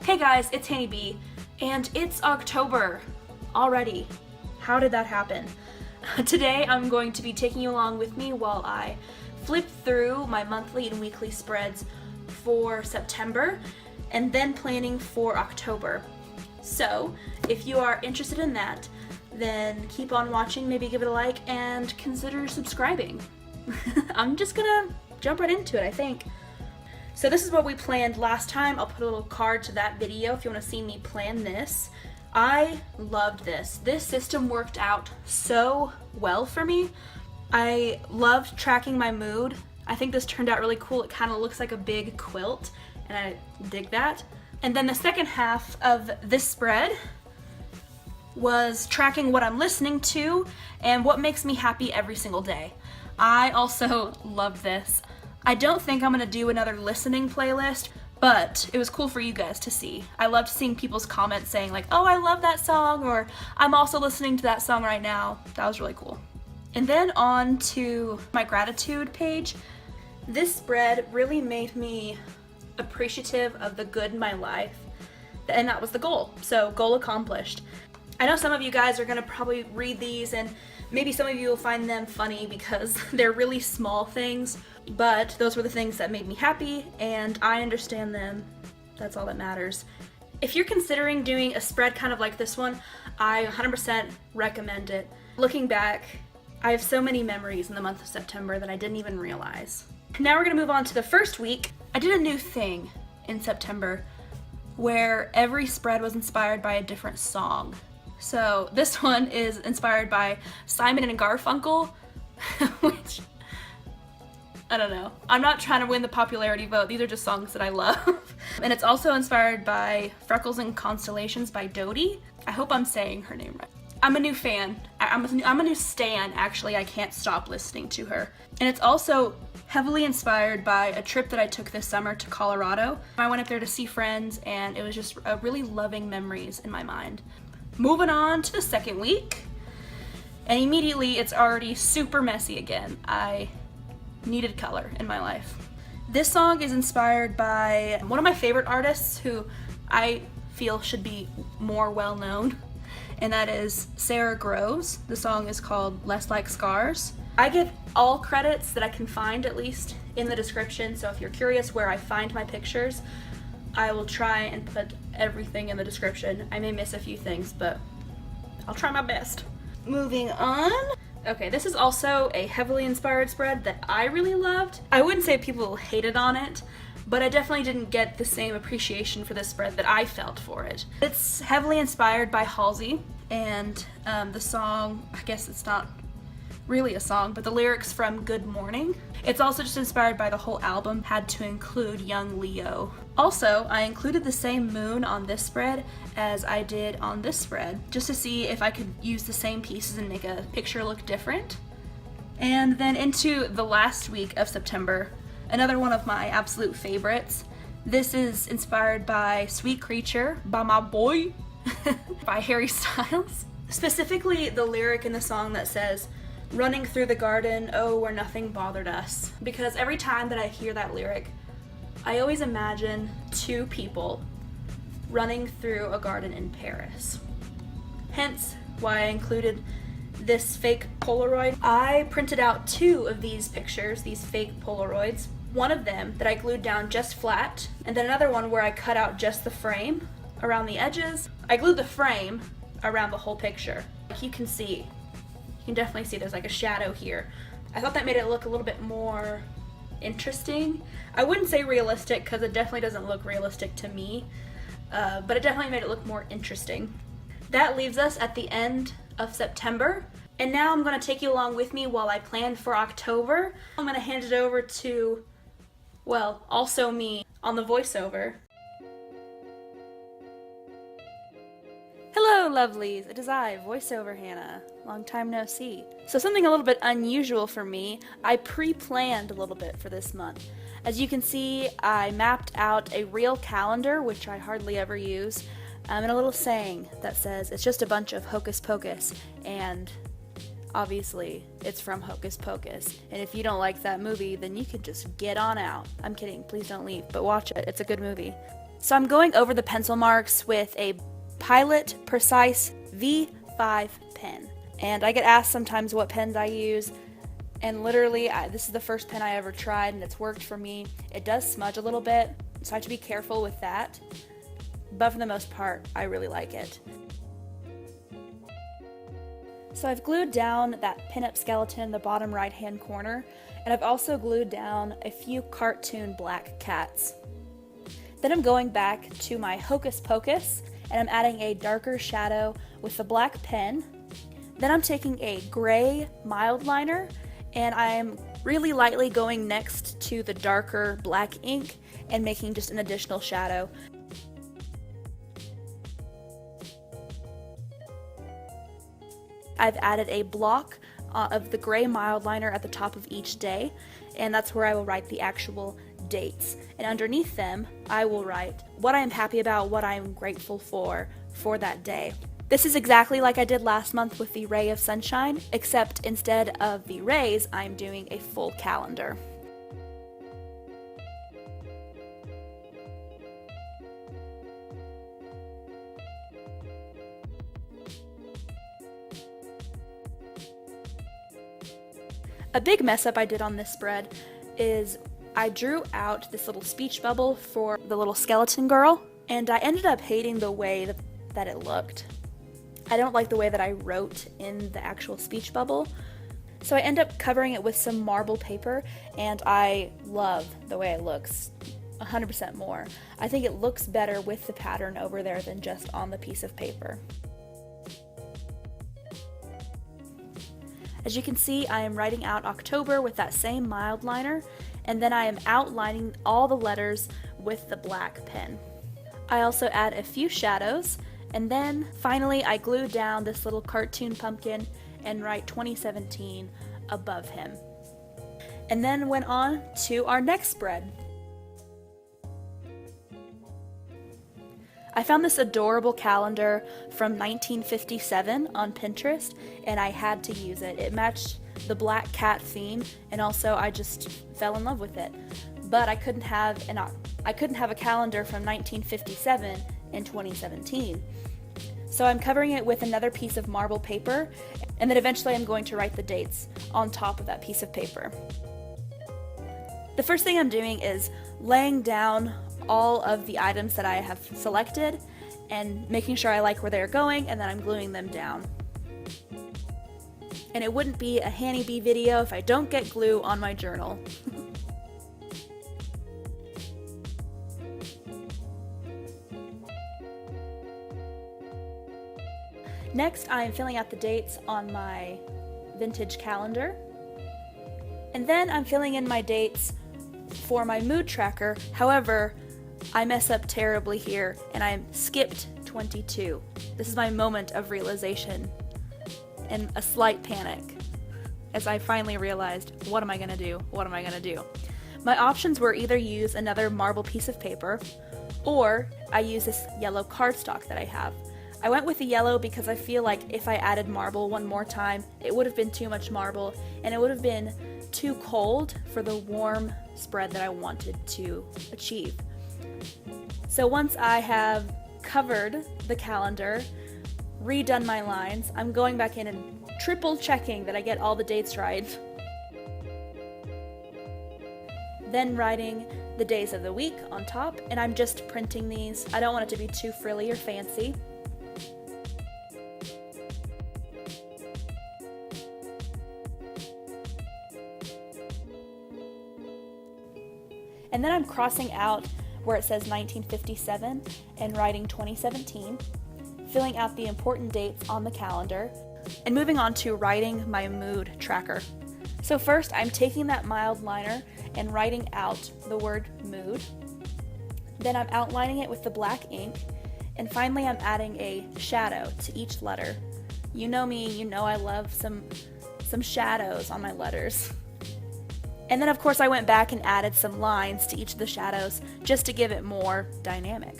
Hey guys, it's helloooo, and it's October already. How did that happen? Today I'm going to be taking you along with me while I flip through my monthly and weekly spreads for September and then planning for October. So if you are interested in that, then keep on watching, maybe give it a like, and consider subscribing. I'm just gonna jump right into it, I think. So this is what we planned last time. I'll put a little card to that video if you want to see me plan this. I loved this. This system worked out so well for me. I loved tracking my mood. I think this turned out really cool. It kind of looks like a big quilt, and I dig that. And then the second half of this spread was tracking what I'm listening to and what makes me happy every single day. I also loved this. I don't think I'm gonna do another listening playlist, but it was cool for you guys to see. I loved seeing people's comments saying like, oh, I love that song, or I'm also listening to that song right now. That was really cool. And then on to my gratitude page. This spread really made me appreciative of the good in my life, and that was the goal. So goal accomplished. I know some of you guys are gonna probably read these and maybe some of you will find them funny because they're really small things, but those were the things that made me happy and I understand them. That's all that matters. If you're considering doing a spread kind of like this one, I 100% recommend it. Looking back, I have so many memories in the month of September that I didn't even realize. Now we're gonna move on to the first week. I did a new thing in September where every spread was inspired by a different song. So this one is inspired by Simon and Garfunkel, which, I don't know. I'm not trying to win the popularity vote. These are just songs that I love. And it's also inspired by Freckles and Constellations by Dodie. I hope I'm saying her name right. I'm a new fan. I'm a new stan, actually. I can't stop listening to her. And it's also heavily inspired by a trip that I took this summer to Colorado. I went up there to see friends, and it was just a really loving memories in my mind. Moving on to the second week, and immediately it's already super messy again. I needed color in my life. This song is inspired by one of my favorite artists who I feel should be more well known, and that is Sarah Groves. The song is called Less Like Scars. I give all credits that I can find, at least, in the description, so if you're curious where I find my pictures, I will try and put everything in the description. I may miss a few things, but I'll try my best. Moving on. Okay, this is also a heavily inspired spread that I really loved. I wouldn't say people hated on it, but I definitely didn't get the same appreciation for this spread that I felt for it. It's heavily inspired by Halsey, and the song, I guess it's not really a song, but the lyrics from Good Morning. It's also just inspired by the whole album, had to include Young Leo. Also, I included the same moon on this spread as I did on this spread, just to see if I could use the same pieces and make a picture look different. And then into the last week of September, another one of my absolute favorites. This is inspired by Sweet Creature by my boy, by Harry Styles. Specifically the lyric in the song that says, running through the garden, oh, where nothing bothered us. Because every time that I hear that lyric, I always imagine two people running through a garden in Paris. Hence why I included this fake Polaroid. I printed out two of these pictures, these fake Polaroids. One of them that I glued down just flat, and then another one where I cut out just the frame around the edges. I glued the frame around the whole picture. Like you can see, you can definitely see there's like a shadow here. I thought that made it look a little bit more interesting. I wouldn't say realistic because it definitely doesn't look realistic to me, but it definitely made it look more interesting. That leaves us at the end of September, and now I'm going to take you along with me while I plan for October. I'm going to hand it over to, well, also me on the voiceover. Hello lovelies, it is I, voiceover Hannah. Long time no see. So something a little bit unusual for me, I pre-planned a little bit for this month. As you can see, I mapped out a real calendar, which I hardly ever use, and a little saying that says, it's just a bunch of hocus pocus, and obviously it's from Hocus Pocus. And if you don't like that movie, then you can just get on out. I'm kidding, please don't leave, but watch it, it's a good movie. So I'm going over the pencil marks with a Pilot Precise V5 pen. And I get asked sometimes what pens I use, and literally this is the first pen I ever tried and it's worked for me. It does smudge a little bit, so I have to be careful with that. But for the most part, I really like it. So I've glued down that pinup skeleton in the bottom right hand corner, and I've also glued down a few cartoon black cats. Then I'm going back to my Hocus Pocus, and I'm adding a darker shadow with the black pen. Then I'm taking a gray mild liner, and I'm really lightly going next to the darker black ink and making just an additional shadow. I've added a block of the gray mild liner at the top of each day, and that's where I will write the actual dates. And underneath them, I will write what I am happy about, what I am grateful for that day. This is exactly like I did last month with the ray of sunshine, except instead of the rays, I'm doing a full calendar. A big mess up I did on this spread is I drew out this little speech bubble for the little skeleton girl, and I ended up hating the way that it looked. I don't like the way that I wrote in the actual speech bubble, so I end up covering it with some marble paper, and I love the way it looks 100% more. I think it looks better with the pattern over there than just on the piece of paper. As you can see, I am writing out October with that same mild liner, and then I am outlining all the letters with the black pen. I also add a few shadows, and then finally I glue down this little cartoon pumpkin and write 2017 above him. And then went on to our next spread. I found this adorable calendar from 1957 on Pinterest, and I had to use it. It matched the black cat theme, and also I just fell in love with it. But I couldn't have a calendar from 1957 in 2017. So I'm covering it with another piece of marble paper, and then eventually I'm going to write the dates on top of that piece of paper. The first thing I'm doing is laying down all of the items that I have selected and making sure I like where they're going, and then I'm gluing them down. And it wouldn't be a honeybee video if I don't get glue on my journal. Next, I am filling out the dates on my vintage calendar. And then I'm filling in my dates for my mood tracker. However, I mess up terribly here, and I skipped 22. This is my moment of realization and a slight panic as I finally realized, what am I gonna do? What am I gonna do? My options were either use another marble piece of paper, or I use this yellow cardstock that I have. I went with the yellow because I feel like if I added marble one more time, it would have been too much marble, and it would have been too cold for the warm spread that I wanted to achieve. So once I have covered the calendar, redone my lines, I'm going back in and triple checking that I get all the dates right. Then writing the days of the week on top, and I'm just printing these. I don't want it to be too frilly or fancy. And then I'm crossing out where it says 1957 and writing 2017, filling out the important dates on the calendar, and moving on to writing my mood tracker. So first, I'm taking that mild liner and writing out the word mood. Then I'm outlining it with the black ink, and finally I'm adding a shadow to each letter. You know me, you know I love some shadows on my letters. And then of course I went back and added some lines to each of the shadows just to give it more dynamic.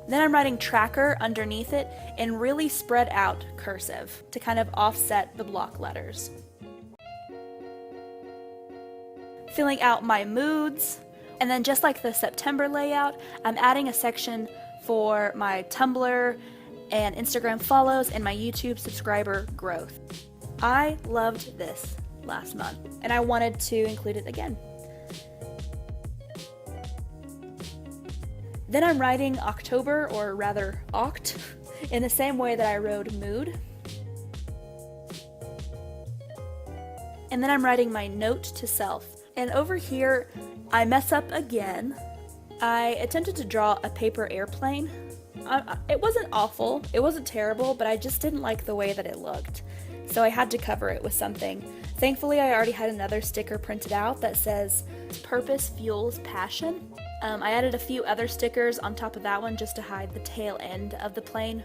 Then I'm writing tracker underneath it and really spread out cursive to kind of offset the block letters. filling out my moods. And then just like the September layout, I'm adding a section for my Tumblr and Instagram follows and my YouTube subscriber growth. I loved this last month and I wanted to include it again. Then I'm writing October, or rather Oct, in the same way that I wrote Mood. And then I'm writing my note to self. And over here, I mess up again. I attempted to draw a paper airplane. It wasn't awful, it wasn't terrible, but I just didn't like the way that it looked. So I had to cover it with something. Thankfully, I already had another sticker printed out that says, "Purpose fuels passion." I added a few other stickers on top of that one just to hide the tail end of the plane.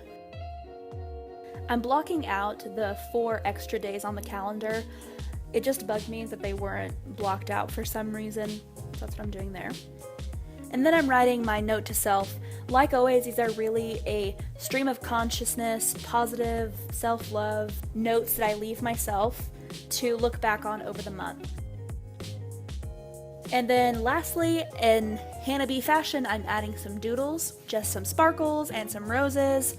I'm blocking out the 4 extra days on the calendar. It just bugged me that they weren't blocked out for some reason. So that's what I'm doing there. And then I'm writing my note to self. Like always, these are really a stream of consciousness, positive, self-love notes that I leave myself to look back on over the month. And then lastly, in Hannah fashion, I'm adding some doodles, just some sparkles and some roses.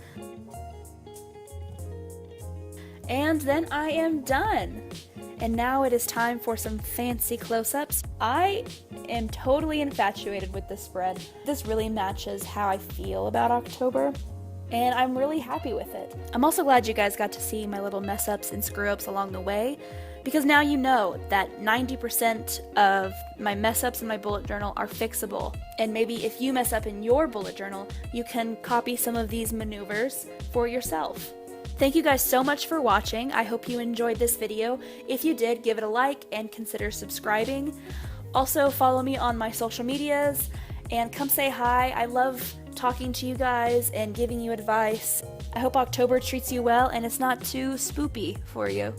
And then I am done. And now it is time for some fancy close-ups. I am totally infatuated with this spread. This really matches how I feel about October, and I'm really happy with it. I'm also glad you guys got to see my little mess-ups and screw-ups along the way, because now you know that 90% of my mess-ups in my bullet journal are fixable. And maybe if you mess up in your bullet journal, you can copy some of these maneuvers for yourself. Thank you guys so much for watching. I hope you enjoyed this video. If you did, give it a like and consider subscribing. Also, follow me on my social medias and come say hi. I love talking to you guys and giving you advice. I hope October treats you well and it's not too spoopy for you.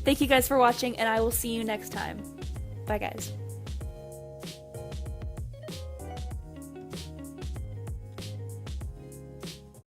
Thank you guys for watching, and I will see you next time. Bye guys.